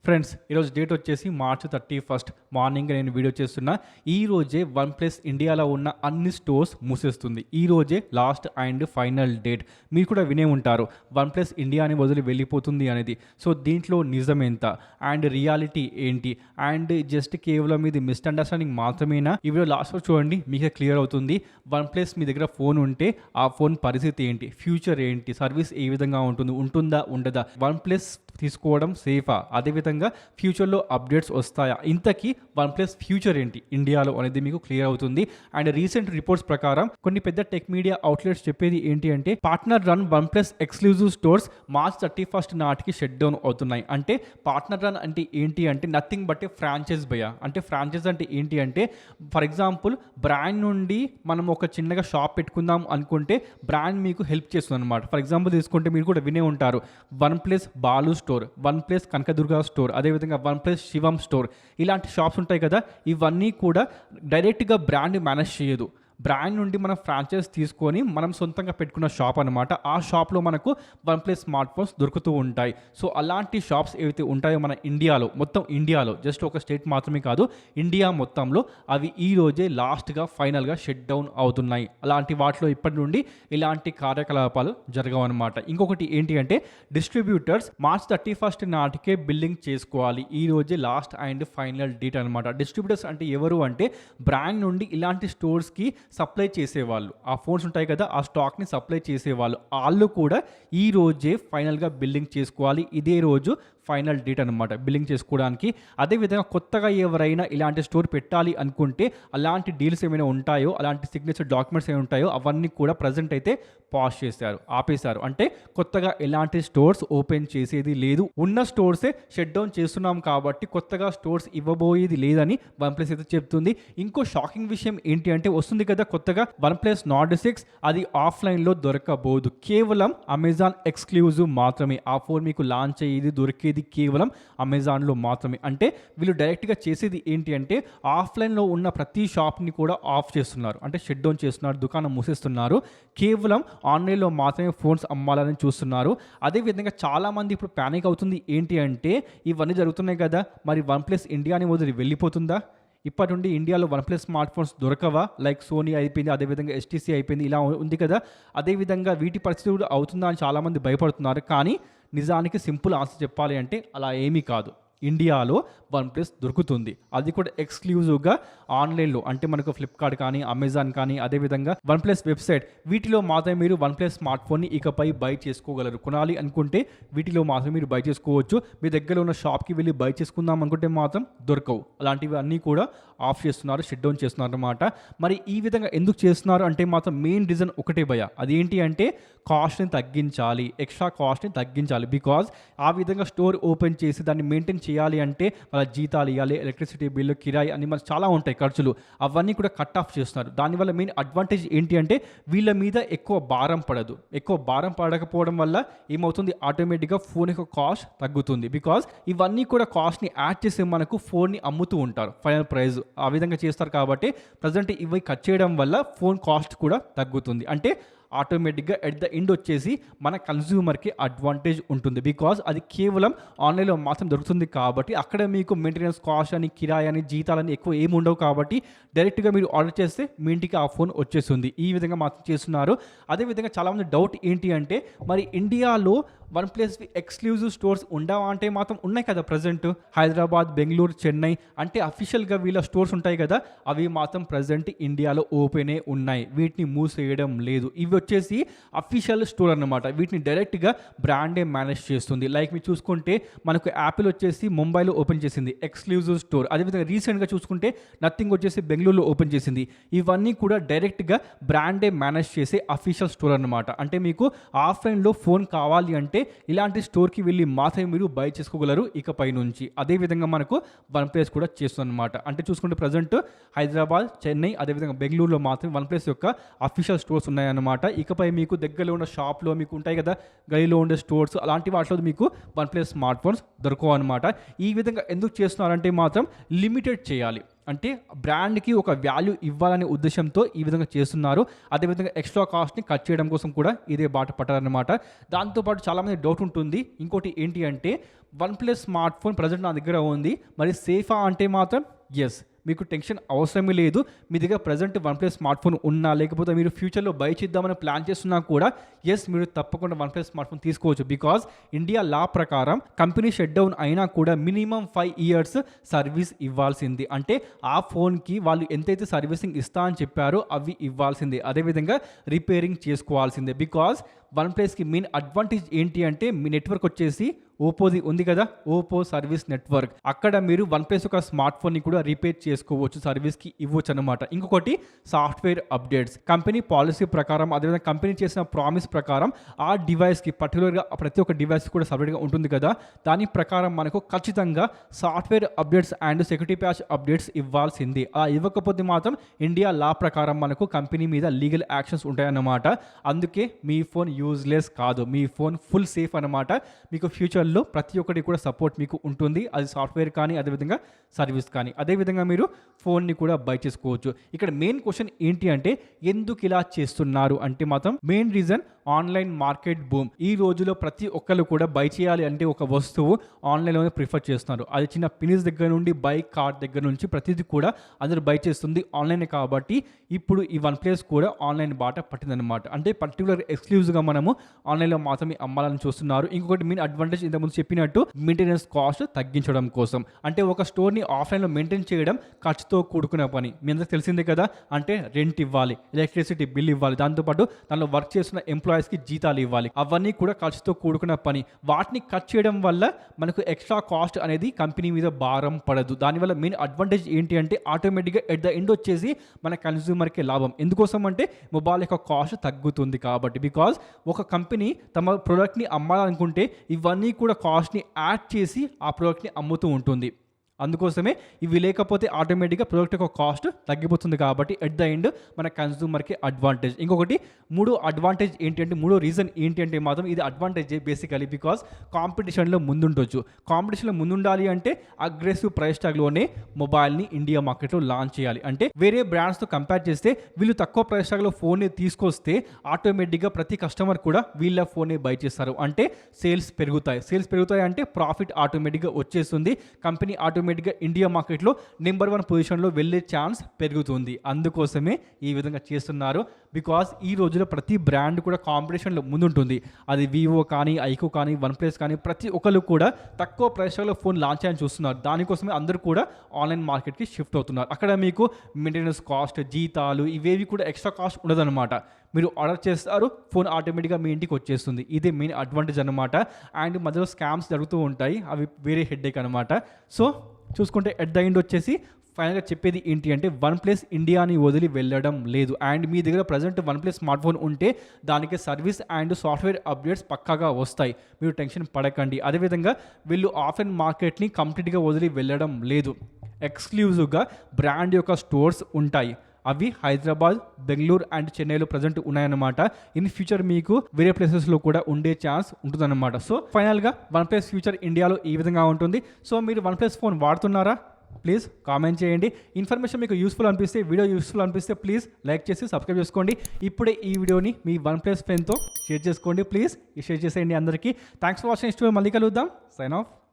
Friends ఈరోజు date వచ్చేసి March 31 morning నేను వీడియో చేస్తున్నా. ఈ రోజే వన్ ప్లస్ ఇండియాలో ఉన్న అన్ని స్టోర్స్ మూసేస్తుంది. ఈ రోజే లాస్ట్ అండ్ ఫైనల్ డేట్. మీరు కూడా వినే ఉంటారు వన్ ప్లస్ ఇండియాని వదిలి వెళ్ళిపోతుంది అనేది. సో దీంట్లో నిజం ఎంత అండ్ రియాలిటీ ఏంటి అండ్ జస్ట్ కేవలం ఇది మిస్అండర్స్టాండింగ్ మాత్రమేనా? ఈ వీడియో లాస్ట్ వరకు చూడండి, మీకే క్లియర్ అవుతుంది. వన్ ప్లస్ మీ దగ్గర ఫోన్ ఉంటే ఆ ఫోన్ పరిస్థితి ఏంటి, ఫ్యూచర్ ఏంటి, సర్వీస్ ఏ విధంగా ఉంటుంది, ఉంటుందా ఉండదా, వన్ ప్లస్ తీసుకోవడం సేఫా, అదేవిధంగా ఫ్యూచర్లో అప్డేట్స్ వస్తాయా, ఇంతకీ వన్ ప్లస్ ఫ్యూచర్ ఏంటి ఇండియాలో అనేది మీకు క్లియర్ అవుతుంది. అండ్ రీసెంట్ రిపోర్ట్స్ ప్రకారం కొన్ని పెద్ద టెక్ మీడియా అవుట్లెట్స్ చెప్పేది ఏంటి అంటే partner run one plus exclusive stores March 31 నాటికి షట్ డౌన్ అవుతున్నాయి. అంటే పార్ట్నర్ రన్ అంటే ఏంటి అంటే నథింగ్ బట్ ఏ ఫ్రాంచైజ్ భయ. అంటే ఫ్రాంచైజ్ అంటే ఏంటి అంటే ఫర్ ఎగ్జాంపుల్ బ్రాండ్ నుండి మనం ఒక చిన్నగా షాప్ పెట్టుకుందాం అనుకుంటే బ్రాండ్ మీకు హెల్ప్ చేస్తుంది అనమాట. ఫర్ ఎగ్జాంపుల్ తీసుకుంటే మీరు కూడా వినే ఉంటారు one plus Balu store, one plus Kanakadurga store, అదేవిధంగా వన్ ప్లస్ శివం స్టోర్, ఇలాంటి షాప్స్ ఉంటాయి కదా. ఇవన్నీ కూడా డైరెక్ట్గా బ్రాండ్ మేనేజ్ చేయదు. బ్రాండ్ నుండి మనం ఫ్రాంచైజ్ తీసుకొని మనం సొంతంగా పెట్టుకున్న షాప్ అనమాట. ఆ షాప్లో మనకు వన్ ప్లస్ స్మార్ట్ ఫోన్స్ దొరుకుతూ ఉంటాయి. సో అలాంటి షాప్స్ ఏవైతే ఉంటాయో మన ఇండియాలో, మొత్తం ఇండియాలో, జస్ట్ ఒక స్టేట్ మాత్రమే కాదు, ఇండియా మొత్తంలో అవి ఈ రోజే లాస్ట్గా ఫైనల్గా షట్ డౌన్ అవుతున్నాయి. అలాంటి వాటిలో ఇప్పటి నుండి ఇలాంటి కార్యకలాపాలు జరగవు అనమాట. ఇంకొకటి ఏంటి అంటే డిస్ట్రిబ్యూటర్స్ మార్చ్ 31 నాటికే బిల్లింగ్ చేసుకోవాలి. ఈ రోజే లాస్ట్ అండ్ ఫైనల్ డేట్ అనమాట. డిస్ట్రిబ్యూటర్స్ అంటే ఎవరు అంటే బ్రాండ్ నుండి ఇలాంటి స్టోర్స్కి సప్లై చేసేవాళ్ళు, ఆ ఫోన్స్ ఉంటాయి కదా, ఆ స్టాక్ని సప్లై చేసేవాళ్ళు, వాళ్ళు కూడా ఈ రోజే ఫైనల్గా బిల్లింగ్ చేసుకోవాలి. ఇదే రోజు ఫైనల్ డేట్ అనమాట బిల్లింగ్ చేసుకోవడానికి. అదేవిధంగా కొత్తగా ఎవరైనా ఇలాంటి స్టోర్ పెట్టాలి అనుకుంటే అలాంటి డీల్స్ ఏమైనా ఉంటాయో, అలాంటి సిగ్నేచర్ డాక్యుమెంట్స్ ఏమి ఉంటాయో అవన్నీ కూడా ప్రజెంట్ అయితే పాజ్ చేశారు, ఆపేశారు. అంటే కొత్తగా ఎలాంటి స్టోర్స్ ఓపెన్ చేసేది లేదు. ఉన్న స్టోర్సే షట్ డౌన్ చేస్తున్నాం కాబట్టి కొత్తగా స్టోర్స్ ఇవ్వబోయేది లేదని వన్ ప్లస్ అయితే చెప్తుంది. ఇంకో షాకింగ్ విషయం ఏంటి అంటే వస్తుంది కదా కొత్తగా వన్ ప్లస్ నార్డ్ 6, అది ఆఫ్లైన్లో దొరకబోదు, కేవలం అమెజాన్ ఎక్స్క్లూజివ్ మాత్రమే. ఆ ఫోన్ మీకు లాంచ్ అయ్యేది దొరికేది కేవలం అమెజాన్లో మాత్రమే. అంటే వీళ్ళు డైరెక్ట్గా చేసేది ఏంటి అంటే ఆఫ్లైన్లో ఉన్న ప్రతి షాప్ని కూడా ఆఫ్ చేస్తున్నారు, అంటే షట్ డౌన్ చేస్తున్నారు, దుకాణం మూసేస్తున్నారు. కేవలం ఆన్లైన్లో మాత్రమే ఫోన్స్ అమ్మాలని చూస్తున్నారు. అదేవిధంగా చాలామంది ఇప్పుడు ప్యానిక్ అవుతుంది ఏంటి అంటే ఇవన్నీ జరుగుతున్నాయి కదా, మరి వన్ ప్లస్ ఇండియాని వదిలి వెళ్ళిపోతుందా? ఇప్పటి నుండి ఇండియాలో వన్ ప్లస్ స్మార్ట్ ఫోన్స్ దొరకవా? లైక్ సోనీ అయిపోయింది, అదేవిధంగా HTC అయిపోయింది, ఇలా ఉంది కదా. అదేవిధంగా వీటి పరిస్థితి కూడా అవుతుందా అని చాలామంది భయపడుతున్నారు. కానీ నిజానికి సింపుల్ ఆన్సర్ చెప్పాలి అంటే అలా ఏమీ కాదు. ఇండియాలో వన్ ప్లస్ దొరుకుతుంది, అది కూడా ఎక్స్క్లూజివ్గా ఆన్లైన్లో. అంటే మనకు ఫ్లిప్కార్ట్ కానీ, అమెజాన్ కానీ, అదేవిధంగా వన్ ప్లస్ వెబ్సైట్, వీటిలో మాత్రమే మీరు వన్ ప్లస్ స్మార్ట్ ఫోన్ని ఇకపై బై చేసుకోగలరు. కొనాలి అనుకుంటే వీటిలో మాత్రమే మీరు బై చేసుకోవచ్చు. మీ దగ్గర ఉన్న షాప్కి వెళ్ళి బై చేసుకుందాం అనుకుంటే మాత్రం దొరకవు. అలాంటివి అన్నీ కూడా ఆఫ్ చేస్తున్నారు, షట్ డౌన్ చేస్తున్నారు అన్నమాట. మరి ఈ విధంగా ఎందుకు చేస్తున్నారు అంటే మాత్రం మెయిన్ రీజన్ ఒకటే భయ, అదేంటి అంటే కాస్ట్ని తగ్గించాలి, ఎక్స్ట్రా కాస్ట్ని తగ్గించాలి. బికాజ్ ఆ విధంగా స్టోర్ ఓపెన్ చేసి దాన్ని మెయింటైన్ చేయాలి అంటే వాళ్ళ జీతాలు ఇవ్వాలి, ఎలక్ట్రిసిటీ బిల్లు, కిరాయి అన్ని మనకు చాలా ఉంటాయి ఖర్చులు, అవన్నీ కూడా కట్ ఆఫ్ చేస్తున్నారు. దానివల్ల మెయిన్ అడ్వాంటేజ్ ఏంటి అంటే వీళ్ళ మీద ఎక్కువ భారం పడదు. ఎక్కువ భారం పడకపోవడం వల్ల ఏమవుతుంది, ఆటోమేటిక్గా ఫోన్ యొక్క కాస్ట్ తగ్గుతుంది. బికాజ్ ఇవన్నీ కూడా కాస్ట్ని యాడ్ చేసి మనకు ఫోన్ని అమ్ముతూ ఉంటారు, ఫైనల్ ప్రైస్ ఆ విధంగా చేస్తారు. కాబట్టి ప్రజెంట్ ఇవి కట్ చేయడం వల్ల ఫోన్ కాస్ట్ కూడా తగ్గుతుంది. అంటే ఆటోమేటిక్గా ఎట్ ద ఎండ్ వచ్చేసి మన కన్జ్యూమర్కి అడ్వాంటేజ్ ఉంటుంది. బికాజ్ అది కేవలం ఆన్లైన్లో మాత్రం దొరుకుతుంది కాబట్టి అక్కడ మీకు మెయింటెనెన్స్ కాస్ట్ అని, కిరాయి అని, జీతాలని ఎక్కువ ఏమి ఉండవు. కాబట్టి డైరెక్ట్గా మీరు ఆర్డర్ చేస్తే మీ ఇంటికి ఆ ఫోన్ వచ్చేస్తుంది. ఈ విధంగా మాత్రం చేస్తున్నారు. అదేవిధంగా చాలామంది డౌట్ ఏంటి అంటే మరి ఇండియాలో వన్ ప్లస్ ఎక్స్క్లూజివ్ స్టోర్స్ ఉండవా అంటే మాత్రం ఉన్నాయి కదా. ప్రజెంట్ హైదరాబాద్, బెంగళూరు, చెన్నై అంటే అఫీషియల్గా వీళ్ళ స్టోర్స్ ఉంటాయి కదా, అవి మాత్రం ప్రజెంట్ ఇండియాలో ఓపెనే ఉన్నాయి, వీటిని మూసేయడం లేదు. ఇవి వచ్చేసి అఫీషియల్ స్టోర్ అన్నమాట. వీటిని డైరెక్ట్గా బ్రాండే మేనేజ్ చేస్తుంది. లైక్ మీరు చూసుకుంటే మనకు యాపిల్ వచ్చేసి ముంబైలో ఓపెన్ చేసింది ఎక్స్క్లూజివ్ స్టోర్. అదేవిధంగా రీసెంట్గా చూసుకుంటే నథింగ్ వచ్చేసి బెంగళూరులో ఓపెన్ చేసింది. ఇవన్నీ కూడా డైరెక్ట్గా బ్రాండే మేనేజ్ చేసే అఫీషియల్ స్టోర్ అన్నమాట. అంటే మీకు ఆఫ్లైన్లో ఫోన్ కావాలి అంటే ఇలాంటి స్టోర్కి వెళ్ళి మాత్రమే మీరు బై చేసుకోగలరు ఇకపై నుంచి. అదేవిధంగా మనకు వన్ ప్లస్ కూడా చేస్తుంది అనమాట. అంటే చూసుకుంటే ప్రజెంట్ హైదరాబాద్, చెన్నై, అదేవిధంగా బెంగళూరులో మాత్రమే వన్ ప్లస్ యొక్క అఫీషియల్ స్టోర్స్ ఉన్నాయన్నమాట. ఇకపై మీకు దగ్గరలో ఉన్న షాప్లో మీకు ఉంటాయి కదా, గలీలో ఉండే స్టోర్స్, అలాంటి వాటిలో మీకు వన్ ప్లస్ స్మార్ట్ ఫోన్స్ దొరకవు అనమాట. ఈ విధంగా ఎందుకు చేస్తున్నారంటే మాత్రం లిమిటెడ్ చేయాలి. అంటే బ్రాండ్కి ఒక వాల్యూ ఇవ్వాలనే ఉద్దేశంతో ఈ విధంగా చేస్తున్నారు. అదేవిధంగా ఎక్స్ట్రా కాస్ట్ని కట్ చేయడం కోసం కూడా ఇదే బాట పట్టారనమాట. దాంతోపాటు చాలామంది డౌట్ ఉంటుంది. ఇంకోటి ఏంటి అంటే one plus smart phone present నా దగ్గర ఉంది, మరి సేఫా అంటే మాత్రం ఎస్, మీకు టెన్షన్ అవసరమే లేదు. మీ దగ్గర present one plus smart phone ఉన్నా, లేకపోతే మీరు ఫ్యూచర్లో బై చేద్దామని ప్లాన్ చేస్తున్నా కూడా ఎస్, మీరు తప్పకుండా వన్ ప్లస్ స్మార్ట్ ఫోన్ తీసుకోవచ్చు. బికాజ్ ఇండియా లా ప్రకారం కంపెనీ షట్ డౌన్ అయినా కూడా మినిమం 5 years సర్వీస్ ఇవ్వాల్సింది. అంటే ఆ ఫోన్కి వాళ్ళు ఎంతైతే సర్వీసింగ్ ఇస్తా అని చెప్పారో అవి ఇవ్వాల్సిందే. అదేవిధంగా రిపేరింగ్ చేసుకోవాల్సిందే. బికాజ్ వన్ ప్లస్కి మెయిన్ అడ్వాంటేజ్ ఏంటి అంటే మీ నెట్వర్క్ వచ్చేసి ఓపోది ఉంది కదా, ఓపో సర్వీస్ నెట్వర్క్. అక్కడ మీరు వన్ ప్లస్ ఒక స్మార్ట్ ఫోన్ని కూడా రిపేర్ చేసుకోవచ్చు, సర్వీస్కి ఇవ్వచ్చు అనమాట. ఇంకొకటి సాఫ్ట్వేర్ అప్డేట్స్. కంపెనీ పాలసీ ప్రకారం, అదేవిధంగా కంపెనీ చేసిన ప్రామిస్ ప్రకారం ఆ డివైస్కి పర్టికులర్గా ప్రతి ఒక్క డివైస్ కూడా సపరేట్గా ఉంటుంది కదా, దాని ప్రకారం మనకు ఖచ్చితంగా software updates and security patch updates ఇవ్వాల్సింది. అలా ఇవ్వకపోతే మాత్రం ఇండియా లా ప్రకారం మనకు కంపెనీ మీద లీగల్ యాక్షన్స్ ఉంటాయన్నమాట. అందుకే మీ ఫోన్ యూజ్లెస్ కాదు, మీ ఫోన్ ఫుల్ సేఫ్ అనమాట. మీకు ఫ్యూచర్లో ప్రతి ఒక్కటి కూడా సపోర్ట్ మీకు ఉంటుంది, అది సాఫ్ట్వేర్ కానీ అదేవిధంగా సర్వీస్ కానీ. అదేవిధంగా మీరు ఫోన్ని కూడా బై చేసుకోవచ్చు. ఇక్కడ మెయిన్ క్వశ్చన్ ఏంటి అంటే ఎందుకు ఇలా చేస్తున్నారు అంటే మాత్రం main reason online market boom. ఈ రోజులో ప్రతి ఒక్కరు కూడా బై చేయాలి అంటే ఒక వస్తువు ఆన్లైన్లోనే ప్రిఫర్ చేస్తున్నారు. అది చిన్న పినిస్ దగ్గర నుండి బైక్, కార్ దగ్గర నుంచి ప్రతిదీ కూడా అందరూ బై చేస్తుంది ఆన్లైనే. కాబట్టి ఇప్పుడు ఈ వన్ ప్లస్ కూడా ఆన్లైన్ బాట పట్టిందనమాట. అంటే పర్టికులర్ ఎక్స్క్లూజివ్గా మనము ఆన్లైన్లో మాత్రమే అమ్మాలని చూస్తున్నారు. ఇంకొకటి మెయిన్ అడ్వాంటేజ్ ఇంతకుముందు చెప్పినట్టు మెయింటెనెన్స్ కాస్ట్ తగ్గించడం కోసం. అంటే ఒక స్టోర్ని ఆఫ్లైన్లో మెయింటైన్ చేయడం ఖర్చుతో కూడుకున్న పని. మీ అందరికి తెలిసిందే కదా. అంటే రెంట్ ఇవ్వాలి, ఎలక్ట్రిసిటీ బిల్ ఇవ్వాలి, దాంతోపాటు దానిలో వర్క్ చేస్తున్న ఎంప్లాయీస్కి జీతాలు ఇవ్వాలి. అవన్నీ కూడా ఖర్చుతో కూడుకున్న పని. వాటిని కట్ చేయడం వల్ల మనకు ఎక్స్ట్రా కాస్ట్ అనేది కంపెనీ మీద భారం పడదు. దానివల్ల మెయిన్ అడ్వాంటేజ్ ఏంటి అంటే ఆటోమేటిక్గా ఎట్ ద ఎండ్ వచ్చేసి మన కన్స్యూమర్కి లాభం. ఎందుకోసం అంటే మొబైల్ యొక్క కాస్ట్ తగ్గుతుంది కాబట్టి. బికాజ్ ఒక కంపెనీ తమ ప్రోడక్ట్ని అమ్మాలనుకుంటే ఇవన్నీ కూడా కాస్ట్ని యాడ్ చేసి ఆ ప్రోడక్ట్ని అమ్ముతూ ఉంటుంది. అందుకోసమే ఇవి లేకపోతే ఆటోమేటిక్గా ప్రోడక్ట్ యొక్క కాస్ట్ తగ్గిపోతుంది. కాబట్టి ఎట్ ద ఎండ్ మన కన్స్యూమర్కి అడ్వాంటేజ్. ఇంకొకటి మూడో అడ్వాంటేజ్ ఏంటి అంటే, మూడో రీజన్ ఏంటి అంటే మాత్రం ఇది అడ్వాంటేజ్ బేసికలీ. బికాజ్ కాంపిటీషన్లో ముందుండొచ్చు. కాంపిటీషన్లో ముందుండాలి అంటే అగ్రెసివ్ ప్రైస్ ట్యాగ్లోనే మొబైల్ని ఇండియా మార్కెట్లో లాంచ్ చేయాలి. అంటే వేరే బ్రాండ్స్తో కంపేర్ చేస్తే వీళ్ళు తక్కువ ప్రైస్ ట్యాగ్లో ఫోన్ని తీసుకొస్తే ఆటోమేటిక్గా ప్రతి కస్టమర్ కూడా వీళ్ళ ఫోన్ని బై చేస్తారు. అంటే సేల్స్ పెరుగుతాయి అంటే ప్రాఫిట్ ఆటోమేటిక్గా వచ్చేస్తుంది. కంపెనీ ఆటోమేటిక్గా ఇండియా మార్కెట్లో నెంబర్ 1 పొజిషన్లో వెళ్ళే ఛాన్స్ పెరుగుతుంది. అందుకోసమే ఈ విధంగా చేస్తున్నారు. బికాస్ ఈ రోజులో ప్రతి బ్రాండ్ కూడా కాంపిటీషన్లో ముందుంటుంది. అది వివో కానీ, ఐకో కానీ, వన్ ప్లస్ కానీ ప్రతి ఒక్కరు కూడా తక్కువ ప్రైస్లో ఫోన్ లాంచ్ చేయాలని చూస్తున్నారు. దానికోసమే అందరూ కూడా ఆన్లైన్ మార్కెట్కి షిఫ్ట్ అవుతున్నారు. అక్కడ మీకు మెయింటెనెన్స్ కాస్ట్, జీతాలు ఇవేవి కూడా ఎక్స్ట్రా కాస్ట్ ఉండదన్నమాట. మీరు ఆర్డర్ చేస్తారు, ఫోన్ ఆటోమేటిక్గా మీ ఇంటికి వచ్చేస్తుంది. ఇదే మెయిన్ అడ్వాంటేజ్ అనమాట. అండ్ మధ్యలో స్కామ్స్ జరుగుతూ ఉంటాయి, అవి వేరే హెడ్ఏక్ అనమాట. సో చూసుకుంటే ఎట్ ద ఎండ్ వచ్చేసి ఫైనల్గా చెప్పేది ఏంటి అంటే వన్ ప్లస్ ఇండియాని వదిలి వెళ్ళడం లేదు. అండ్ మీ దగ్గర present one plus smart phone ఉంటే దానికి సర్వీస్ అండ్ సాఫ్ట్వేర్ అప్డేట్స్ పక్కాగా వస్తాయి, మీరు టెన్షన్ పడకండి. అదేవిధంగా వీళ్ళు ఆఫ్లైన్ మార్కెట్ని కంప్లీట్గా వదిలి వెళ్ళడం లేదు. ఎక్స్క్లూజివ్గా బ్రాండ్ యొక్క స్టోర్స్ ఉంటాయి. అవి హైదరాబాద్, బెంగళూరు అండ్ చెన్నైలో ప్రజెంట్ ఉన్నాయన్నమాట. ఇన్ ఫ్యూచర్ మీకు వేరే ప్లేసెస్లో కూడా ఉండే ఛాన్స్ ఉంటుందన్నమాట. సో ఫైనల్గా వన్ ప్లస్ ఫ్యూచర్ ఇండియాలో ఈ విధంగా ఉంటుంది. సో మీరు వన్ ప్లస్ ఫోన్ వాడుతున్నారా? ప్లీజ్ కామెంట్ చేయండి. ఇన్ఫర్మేషన్ మీకు యూస్ఫుల్ అనిపిస్తే, వీడియో యూస్ఫుల్ అనిపిస్తే ప్లీజ్ లైక్ చేసి సబ్స్క్రైబ్ చేసుకోండి. ఇప్పుడే ఈ వీడియోని మీ వన్ ప్లస్ ఫ్రెండ్తో షేర్ చేసుకోండి. ప్లీజ్ షేర్ చేసేయండి అందరికీ. Thanks for watching. మళ్ళీ కలుద్దాం. Sign of.